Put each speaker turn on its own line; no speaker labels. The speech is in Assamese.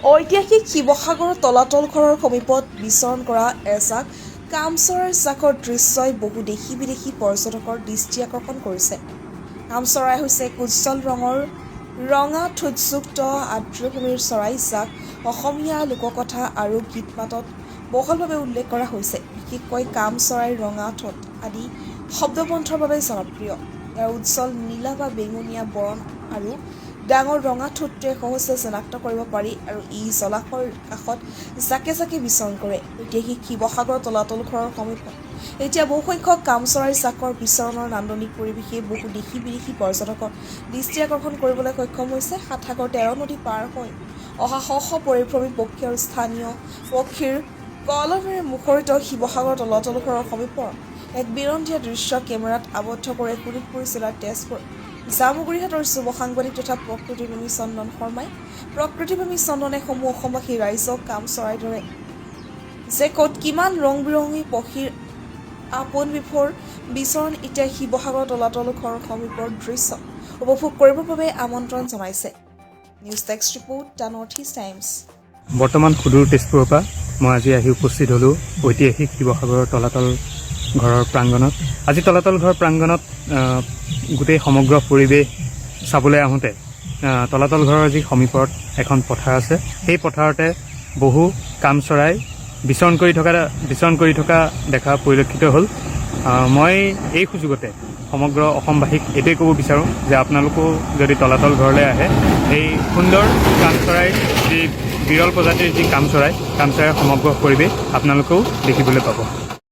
ঐতিহাসিক শিৱসাগৰৰ তলাতল ঘৰৰ সমীপত বিচৰণ কৰা এজাক কামচৰাইৰ চাকৰ দৃশ্যই বহু দেশী বিদেশী পৰ্যটকৰ দৃষ্টি আকৰ্ষণ কৰিছে। কামচৰাই হৈছে এক উজ্জ্বল ৰঙৰ ৰঙা ঠোঁটযুক্ত আৰ্দ্ৰভূমিৰ চৰাই, যাক অসমীয়া লোককথা আৰু গীত মাতত বহুলভাৱে উল্লেখ কৰা হৈছে। বিশেষকৈ কামচৰাইৰ ৰঙা ঠোঁট আদি শব্দবন্ধৰ বাবে জনপ্ৰিয়। ইয়াৰ উজ্জ্বল নীলা বা বেঙুনীয়া বৰণ আৰু ডাঙৰ ৰঙা ঠোঁটটোৱে সহজে চিনাক্ত কৰিব পাৰি আৰু ই জলাশয়ৰ কাষত জাকে জাকে বিচৰণ কৰে। ঐতিহাসিক শিৱসাগৰৰ তলাতল ঘৰৰ সমীপত এতিয়া বহুসংখ্যক কামচৰাইৰ চাকৰ বিচৰণৰ নান্দনিক পৰিৱেশে বহু দেশী বিদেশী পৰ্যটকৰ দৃষ্টি আকৰ্ষণ কৰিবলৈ সক্ষম হৈছে। সাতসাগৰ 13 নদী পাৰ হৈ অহা শ শ পৰিভ্ৰমী পক্ষী আৰু স্থানীয় পক্ষীৰ কলমেৰে মুখৰিত শিৱসাগৰৰ তলাতল ঘৰৰ সমীপৰ এক বিৰঞ্জীয়া দৃশ্য কেমেৰাত আবদ্ধ কৰে শোণিতপুৰ জিলাৰ তেজপুৰ জামুগুৰিহাটৰ যুৱ সাংবাদিক তথা প্ৰকৃতিপ্ৰেমী চন্দন শৰ্মাই। প্ৰকৃতিপ্ৰেমী চন্দনে সমূহ অসমবাসী ৰাইজক কামচৰাইৰ দৰে যে ক'ত কিমান ৰং বিৰঙী পক্ষীৰ আপোন বিফৰ বিচৰণ এতিয়া শিৱসাগৰৰ তলাতল ঘৰৰ সমীপৰ দৃশ্য উপভোগ কৰিবৰ বাবে আমন্ত্ৰণ জনাইছে। News desk report, the north east times.
বৰ্তমান সুদূৰ তেজপুৰৰ পৰা মই আজি আহি উপস্থিত হ'লোঁ ঐতিহাসিক শিৱসাগৰৰ তলাতল ঘৰৰ প্ৰাংগণত। আজি তলাতল ঘৰ প্ৰাংগণত গোটেই সমগ্ৰ পৰিৱেশ চাবলৈ আহোঁতে তলাতল ঘৰৰ যি সমীপত এখন পথাৰ আছে, সেই পথাৰতে বহু কামচৰাই বিচৰণ কৰি থকা দেখা পৰিলক্ষিত হ'ল। মই এই সুযোগতে সমগ্ৰ অসমবাসীক এইটোৱে ক'ব বিচাৰোঁ যে আপোনালোকো যদি তলাতল ঘৰলৈ আহে, এই সুন্দৰ কামচৰাইৰ যি বিৰল প্ৰজাতিৰ যি কামচৰাইৰ সমগ্ৰ পৰিৱেশ আপোনালোকেও দেখিবলৈ পাব।